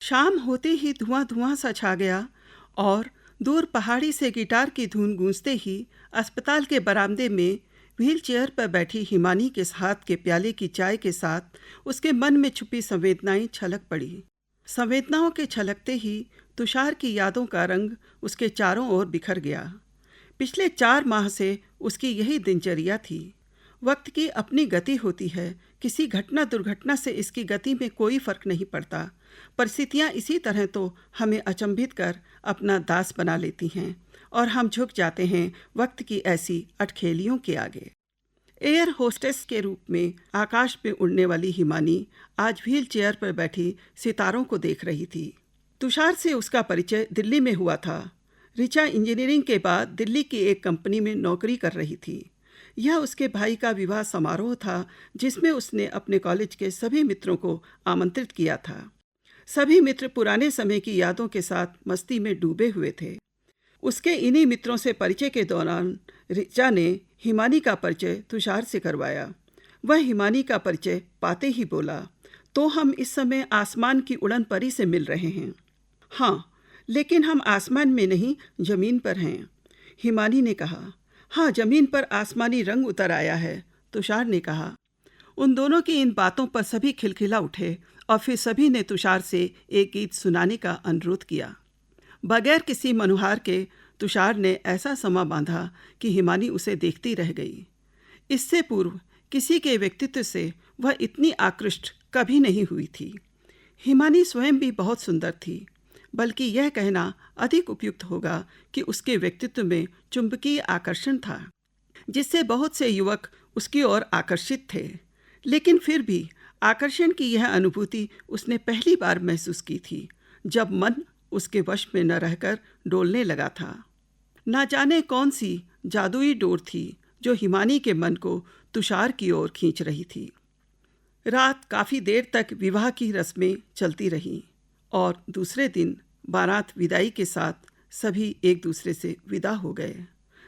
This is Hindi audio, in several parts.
शाम होते ही धुआं धुआं सा छा गया और दूर पहाड़ी से गिटार की धुन गूंजते ही अस्पताल के बरामदे में व्हील चेयर पर बैठी हिमानी के हाथ के प्याले की चाय के साथ उसके मन में छुपी संवेदनाएं छलक पड़ी। संवेदनाओं के छलकते ही तुषार की यादों का रंग उसके चारों ओर बिखर गया। पिछले 4 माह से उसकी यही दिनचर्या थी। वक्त की अपनी गति होती है, किसी घटना दुर्घटना से इसकी गति में कोई फर्क नहीं पड़ता। परिस्थितियाँ इसी तरह तो हमें अचंभित कर अपना दास बना लेती हैं और हम झुक जाते हैं वक्त की ऐसी अटखेलियों के आगे। एयर होस्टेस के रूप में आकाश में उड़ने वाली हिमानी आज व्हील चेयर पर बैठी सितारों को देख रही थी। तुषार से उसका परिचय दिल्ली में हुआ था। ऋचा इंजीनियरिंग के बाद दिल्ली की एक कंपनी में नौकरी कर रही थी। यह उसके भाई का विवाह समारोह था जिसमें उसने अपने कॉलेज के सभी मित्रों को आमंत्रित किया था। सभी मित्र पुराने समय की यादों के साथ मस्ती में डूबे हुए थे। उसके इन्हीं मित्रों से परिचय के दौरान ऋचा ने हिमानी का परिचय तुषार से करवाया। वह हिमानी का परिचय पाते ही बोला, तो हम इस समय आसमान की उड़न परी से मिल रहे हैं। हाँ, लेकिन हम आसमान में नहीं, जमीन पर हैं, हिमानी ने कहा। हाँ, जमीन पर आसमानी रंग उतर आया है, तुषार ने कहा। उन दोनों की इन बातों पर सभी खिलखिला उठे और फिर सभी ने तुषार से एक गीत सुनाने का अनुरोध किया। बगैर किसी मनुहार के तुषार ने ऐसा समा बांधा कि हिमानी उसे देखती रह गई। इससे पूर्व किसी के व्यक्तित्व से वह इतनी आकृष्ट कभी नहीं हुई थी। हिमानी स्वयं भी बहुत सुंदर थी, बल्कि यह कहना अधिक उपयुक्त होगा कि उसके व्यक्तित्व में चुंबकीय आकर्षण था, जिससे बहुत से युवक उसकी ओर आकर्षित थे। लेकिन फिर भी आकर्षण की यह अनुभूति उसने पहली बार महसूस की थी, जब मन उसके वश में न रहकर डोलने लगा था। ना जाने कौन सी जादुई डोर थी जो हिमानी के मन को तुषार की ओर खींच रही थी। रात काफ़ी देर तक विवाह की रस्में चलती रहीं और दूसरे दिन बारात विदाई के साथ सभी एक दूसरे से विदा हो गए।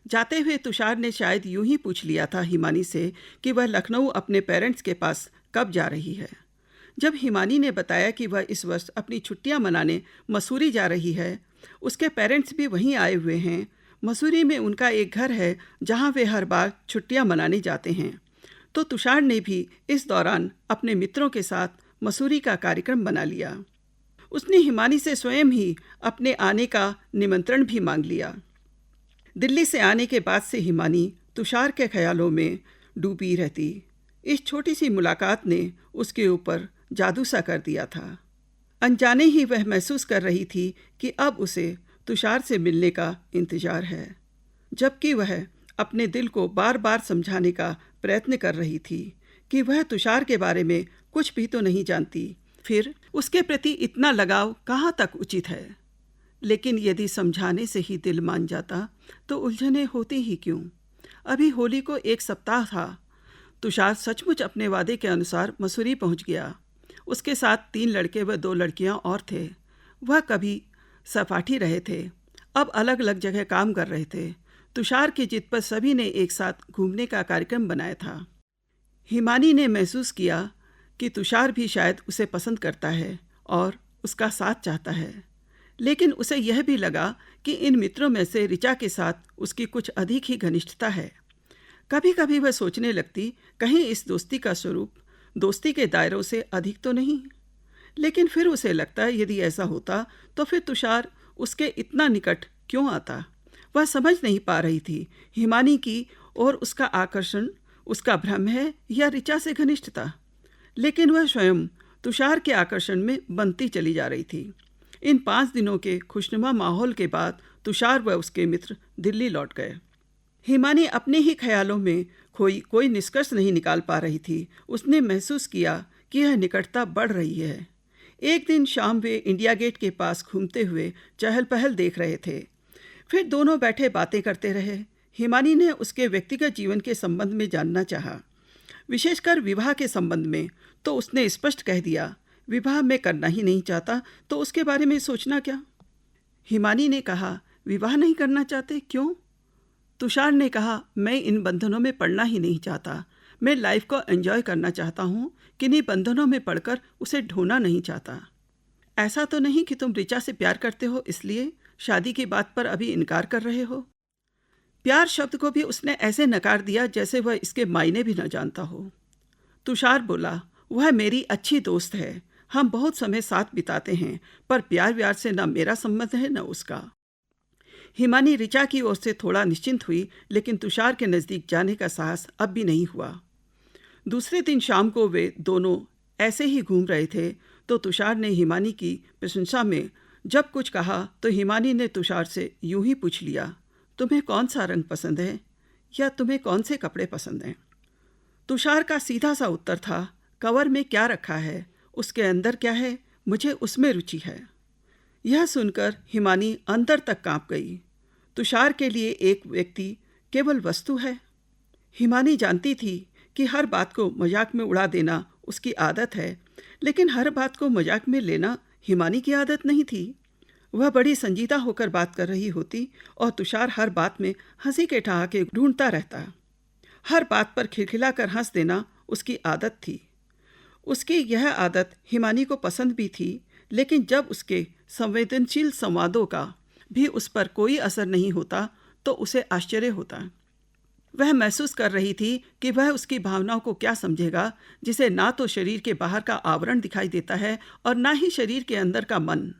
जाते हुए तुषार ने शायद यूं ही पूछ लिया था हिमानी से कि वह लखनऊ अपने पेरेंट्स के पास कब जा रही है। जब हिमानी ने बताया कि वह इस वर्ष अपनी छुट्टियां मनाने मसूरी जा रही है, उसके पेरेंट्स भी वहीं आए हुए हैं। मसूरी में उनका एक घर है जहां वे हर बार छुट्टियां मनाने जाते हैं। तो तुषार ने भी इस दौरान अपने मित्रों के साथ मसूरी का कार्यक्रम बना लिया। उसने हिमानी से स्वयं ही अपने आने का निमंत्रण भी मांग लिया। दिल्ली से आने के बाद से हिमानी तुषार के ख्यालों में डूबी रहती। इस छोटी सी मुलाकात ने उसके ऊपर जादू सा कर दिया था। अनजाने ही वह महसूस कर रही थी कि अब उसे तुषार से मिलने का इंतजार है, जबकि वह अपने दिल को बार बार समझाने का प्रयत्न कर रही थी कि वह तुषार के बारे में कुछ भी तो नहीं जानती। फिर उसके प्रति इतना लगाव कहाँ तक उचित है। लेकिन यदि समझाने से ही दिल मान जाता तो उलझने होती ही क्यों। अभी होली को 1 सप्ताह था। तुषार सचमुच अपने वादे के अनुसार मसूरी पहुंच गया। उसके साथ 3 लड़के व 2 लड़कियां और थे। वह कभी सहपाठी रहे थे, अब अलग अलग जगह काम कर रहे थे। तुषार की जिद पर सभी ने एक साथ घूमने का कार्यक्रम बनाया था। हिमानी ने महसूस किया कि तुषार भी शायद उसे पसंद करता है और उसका साथ चाहता है। लेकिन उसे यह भी लगा कि इन मित्रों में से ऋचा के साथ उसकी कुछ अधिक ही घनिष्ठता है। कभी कभी वह सोचने लगती, कहीं इस दोस्ती का स्वरूप दोस्ती के दायरों से अधिक तो नहीं। लेकिन फिर उसे लगता है यदि ऐसा होता तो फिर तुषार उसके इतना निकट क्यों आता। वह समझ नहीं पा रही थी हिमानी की और उसका आकर्षण उसका भ्रम है या ऋचा से घनिष्ठता। लेकिन वह स्वयं तुषार के आकर्षण में बनती चली जा रही थी। इन 5 दिनों के खुशनुमा माहौल के बाद तुषार व उसके मित्र दिल्ली लौट गए। हिमानी अपने ही ख्यालों में खोई कोई निष्कर्ष नहीं निकाल पा रही थी। उसने महसूस किया कि यह निकटता बढ़ रही है। एक दिन शाम वे इंडिया गेट के पास घूमते हुए चहल पहल देख रहे थे। फिर दोनों बैठे बातें करते रहे। हिमानी ने उसके व्यक्तिगत जीवन के संबंध में जानना चाहा, विशेषकर विवाह के संबंध में। तो उसने स्पष्ट कह दिया, विवाह मैं करना ही नहीं चाहता, तो उसके बारे में सोचना क्या। हिमानी ने कहा, विवाह नहीं करना चाहते, क्यों? तुषार ने कहा, मैं इन बंधनों में पड़ना ही नहीं चाहता। मैं लाइफ को एंजॉय करना चाहता हूँ, किन्हीं बंधनों में पड़कर उसे ढोना नहीं चाहता। ऐसा तो नहीं कि तुम ऋचा से प्यार करते हो इसलिए शादी की बात पर अभी इनकार कर रहे हो? प्यार शब्द को भी उसने ऐसे नकार दिया जैसे वह इसके मायने भी न जानता हो। तुषार बोला, वह मेरी अच्छी दोस्त है, हम बहुत समय साथ बिताते हैं, पर प्यार व्यार से न मेरा संबंध है न उसका। हिमानी ऋचा की ओर से थोड़ा निश्चिंत हुई, लेकिन तुषार के नज़दीक जाने का साहस अब भी नहीं हुआ। दूसरे दिन शाम को वे दोनों ऐसे ही घूम रहे थे तो तुषार ने हिमानी की प्रशंसा में जब कुछ कहा तो हिमानी ने तुषार से यूं ही पूछ लिया, तुम्हें कौन सा रंग पसंद है या तुम्हें कौन से कपड़े पसंद हैं? तुषार का सीधा सा उत्तर था, कवर में क्या रखा है, उसके अंदर क्या है, मुझे उसमें रुचि है। यह सुनकर हिमानी अंदर तक कांप गई। तुषार के लिए एक व्यक्ति केवल वस्तु है। हिमानी जानती थी कि हर बात को मजाक में उड़ा देना उसकी आदत है, लेकिन हर बात को मजाक में लेना हिमानी की आदत नहीं थी। वह बड़ी संजीदा होकर बात कर रही होती और तुषार हर बात में हंसी के ठहाके ढूंढता रहता। हर बात पर खिलखिलाकर हंस देना उसकी आदत थी। उसकी यह आदत हिमानी को पसंद भी थी, लेकिन जब उसके संवेदनशील संवादों का भी उस पर कोई असर नहीं होता तो उसे आश्चर्य होता। वह महसूस कर रही थी कि वह उसकी भावनाओं को क्या समझेगा, जिसे ना तो शरीर के बाहर का आवरण दिखाई देता है और ना ही शरीर के अंदर का मन।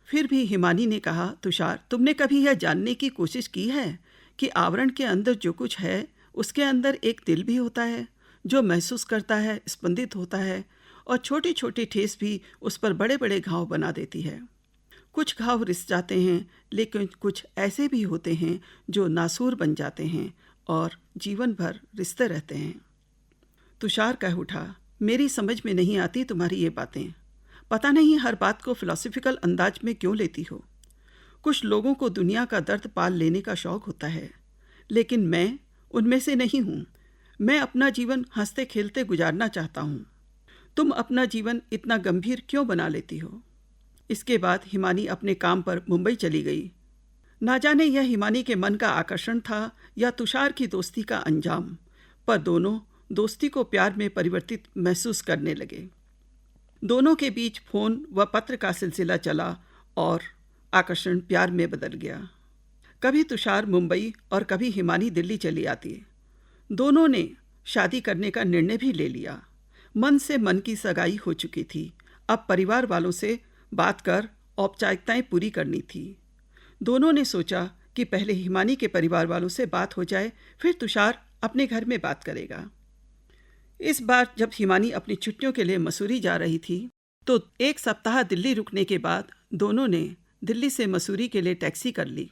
फिर भी हिमानी ने कहा, तुषार, तुमने कभी यह जानने की कोशिश की है कि आवरण के अंदर जो कुछ है उसके अंदर एक दिल भी होता है जो महसूस करता है, स्पंदित होता है, और छोटी छोटी ठेस भी उस पर बड़े बड़े घाव बना देती है। कुछ घाव रिस जाते हैं, लेकिन कुछ ऐसे भी होते हैं जो नासूर बन जाते हैं और जीवन भर रिश्ते रहते हैं। तुषार कह उठा, मेरी समझ में नहीं आती तुम्हारी ये बातें। पता नहीं हर बात को फिलॉसफिकल अंदाज में क्यों लेती हो। कुछ लोगों को दुनिया का दर्द पाल लेने का शौक होता है, लेकिन मैं उनमें से नहीं हूँ। मैं अपना जीवन हंसते खेलते गुजारना चाहता हूँ। तुम अपना जीवन इतना गंभीर क्यों बना लेती हो? इसके बाद हिमानी अपने काम पर मुंबई चली गई। ना जाने यह हिमानी के मन का आकर्षण था या तुषार की दोस्ती का अंजाम, पर दोनों दोस्ती को प्यार में परिवर्तित महसूस करने लगे। दोनों के बीच फोन व पत्र का सिलसिला चला और आकर्षण प्यार में बदल गया। कभी तुषार मुंबई और कभी हिमानी दिल्ली चली आती। दोनों ने शादी करने का निर्णय भी ले लिया। मन से मन की सगाई हो चुकी थी। अब परिवार वालों से बात कर औपचारिकताएं पूरी करनी थी। दोनों ने सोचा कि पहले हिमानी के परिवार वालों से बात हो जाए, फिर तुषार अपने घर में बात करेगा। इस बार जब हिमानी अपनी छुट्टियों के लिए मसूरी जा रही थी तो एक सप्ताह दिल्ली रुकने के बाद दोनों ने दिल्ली से मसूरी के लिए टैक्सी कर ली।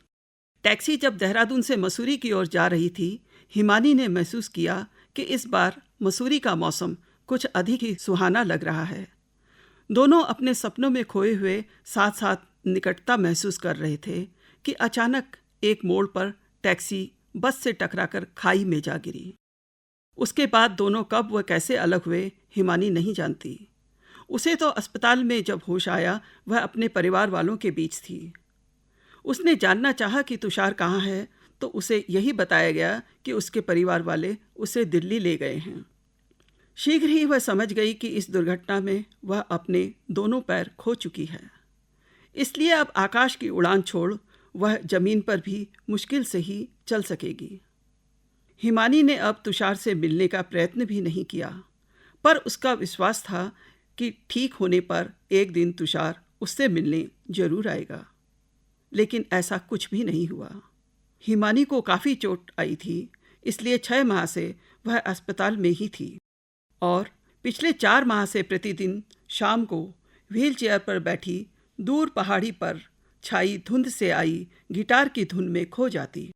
टैक्सी जब देहरादून से मसूरी की ओर जा रही थी, हिमानी ने महसूस किया कि इस बार मसूरी का मौसम कुछ अधिक ही सुहाना लग रहा है। दोनों अपने सपनों में खोए हुए साथ साथ निकटता महसूस कर रहे थे कि अचानक एक मोड़ पर टैक्सी बस से टकराकर खाई में जा गिरी। उसके बाद दोनों कब व कैसे अलग हुए हिमानी नहीं जानती। उसे तो अस्पताल में जब होश आया वह अपने परिवार वालों के बीच थी। उसने जानना चाहा कि तुषार कहाँ है तो उसे यही बताया गया कि उसके परिवार वाले उसे दिल्ली ले गए हैं। शीघ्र ही वह समझ गई कि इस दुर्घटना में वह अपने दोनों पैर खो चुकी है, इसलिए अब आकाश की उड़ान छोड़ वह जमीन पर भी मुश्किल से ही चल सकेगी। हिमानी ने अब तुषार से मिलने का प्रयत्न भी नहीं किया, पर उसका विश्वास था कि ठीक होने पर एक दिन तुषार उससे मिलने जरूर आएगा। लेकिन ऐसा कुछ भी नहीं हुआ। हिमानी को काफ़ी चोट आई थी, इसलिए 6 माह से वह अस्पताल में ही थी और पिछले 4 माह से प्रतिदिन शाम को व्हील चेयर पर बैठी दूर पहाड़ी पर छाई धुंध से आई गिटार की धुन में खो जाती।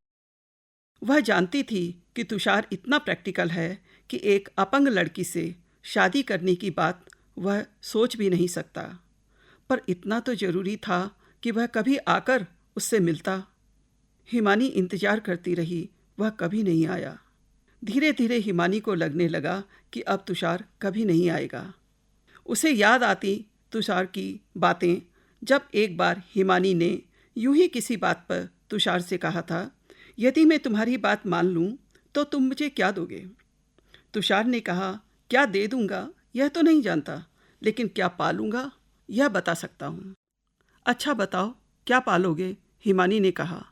वह जानती थी कि तुषार इतना प्रैक्टिकल है कि एक अपंग लड़की से शादी करने की बात वह सोच भी नहीं सकता, पर इतना तो जरूरी था कि वह कभी आकर उससे मिलता। हिमानी इंतजार करती रही, वह कभी नहीं आया। धीरे धीरे हिमानी को लगने लगा कि अब तुषार कभी नहीं आएगा। उसे याद आती तुषार की बातें जब एक बार हिमानी ने यूं ही किसी बात पर तुषार से कहा था, यदि मैं तुम्हारी बात मान लूं तो तुम मुझे क्या दोगे? तुषार ने कहा, क्या दे दूंगा यह तो नहीं जानता, लेकिन क्या पालूंगा यह बता सकता हूँ। अच्छा बताओ, क्या पालोगे? हिमानी ने कहा।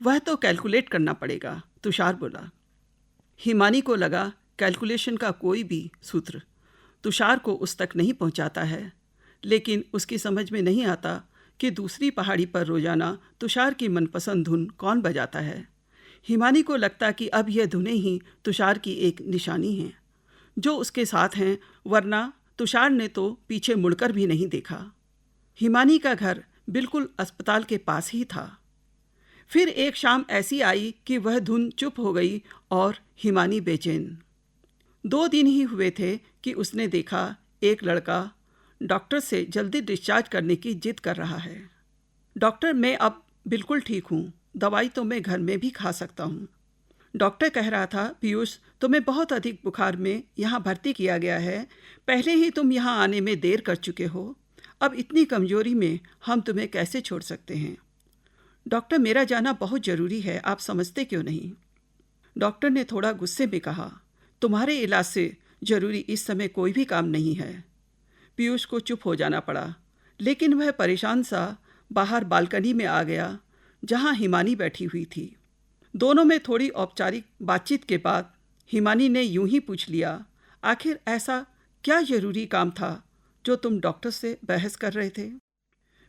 वह तो कैलकुलेट करना पड़ेगा, तुषार बोला। हिमानी को लगा कैलकुलेशन का कोई भी सूत्र तुषार को उस तक नहीं पहुंचाता है, लेकिन उसकी समझ में नहीं आता कि दूसरी पहाड़ी पर रोजाना तुषार की मनपसंद धुन कौन बजाता है। हिमानी को लगता कि अब यह धुनें ही तुषार की एक निशानी हैं, जो उसके साथ हैं, वरना तुषार ने तो पीछे मुड़कर भी नहीं देखा। हिमानी का घर बिल्कुल अस्पताल के पास ही था। फिर एक शाम ऐसी आई कि वह धुन चुप हो गई और हिमानी बेचैन। 2 दिन ही हुए थे कि उसने देखा एक लड़का डॉक्टर से जल्दी डिस्चार्ज करने की जिद कर रहा है। डॉक्टर, मैं अब बिल्कुल ठीक हूँ, दवाई तो मैं घर में भी खा सकता हूँ। डॉक्टर कह रहा था, पीयूष, तुम्हें बहुत अधिक बुखार में यहाँ भर्ती किया गया है। पहले ही तुम यहाँ आने में देर कर चुके हो। अब इतनी कमजोरी में हम तुम्हें कैसे छोड़ सकते हैं? डॉक्टर, मेरा जाना बहुत ज़रूरी है, आप समझते क्यों नहीं? डॉक्टर ने थोड़ा गुस्से में कहा, तुम्हारे इलाज से ज़रूरी इस समय कोई भी काम नहीं है। पीयूष को चुप हो जाना पड़ा, लेकिन वह परेशान सा बाहर बालकनी में आ गया, जहाँ हिमानी बैठी हुई थी। दोनों में थोड़ी औपचारिक बातचीत के बाद हिमानी ने यूं ही पूछ लिया, आखिर ऐसा क्या ज़रूरी काम था जो तुम डॉक्टर से बहस कर रहे थे?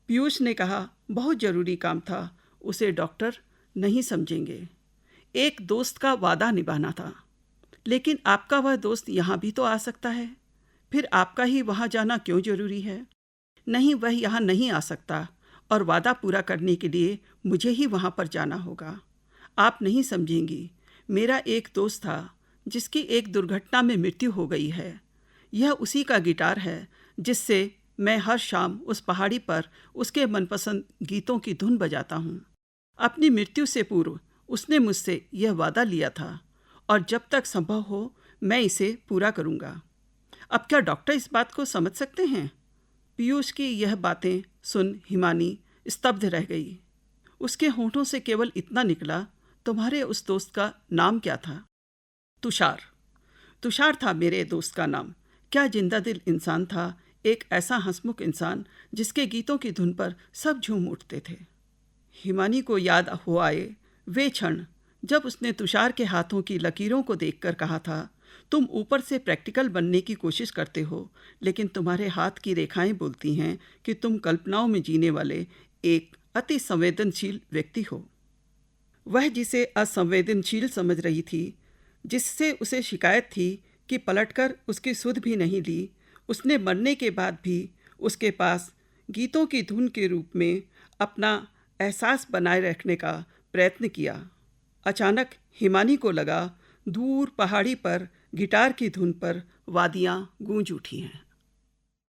पीयूष ने कहा, बहुत ज़रूरी काम था, उसे डॉक्टर नहीं समझेंगे। एक दोस्त का वादा निभाना था। लेकिन आपका वह दोस्त यहाँ भी तो आ सकता है। फिर आपका ही वहाँ जाना क्यों ज़रूरी है? नहीं, वह यहाँ नहीं आ सकता और वादा पूरा करने के लिए मुझे ही वहाँ पर जाना होगा। आप नहीं समझेंगी, मेरा एक दोस्त था जिसकी एक दुर्घटना में मृत्यु हो गई है। यह उसी का गिटार है जिससे मैं हर शाम उस पहाड़ी पर उसके मनपसंद गीतों की धुन बजाता हूँ। अपनी मृत्यु से पूर्व उसने मुझसे यह वादा लिया था और जब तक संभव हो मैं इसे पूरा करूँगा। अब क्या डॉक्टर इस बात को समझ सकते हैं? पीयूष की यह बातें सुन हिमानी स्तब्ध रह गई। उसके होंठों से केवल इतना निकला, तुम्हारे उस दोस्त का नाम क्या था? तुषार। तुषार था मेरे दोस्त का नाम। क्या जिंदा दिल इंसान था, एक ऐसा हंसमुख इंसान जिसके गीतों की धुन पर सब झूम उठते थे। हिमानी को याद हो आए वे क्षण जब उसने तुषार के हाथों की लकीरों को देखकर कहा था, तुम ऊपर से प्रैक्टिकल बनने की कोशिश करते हो, लेकिन तुम्हारे हाथ की रेखाएं बोलती हैं कि तुम कल्पनाओं में जीने वाले एक अति संवेदनशील व्यक्ति हो। वह जिसे असंवेदनशील समझ रही थी, जिससे उसे शिकायत थी कि पलटकर उसकी सुध भी नहीं ली, उसने मरने के बाद भी उसके पास गीतों की धुन के रूप में अपना एहसास बनाए रखने का प्रयत्न किया। अचानक हिमानी को लगा दूर पहाड़ी पर गिटार की धुन पर वादियाँ गूंज उठी हैं।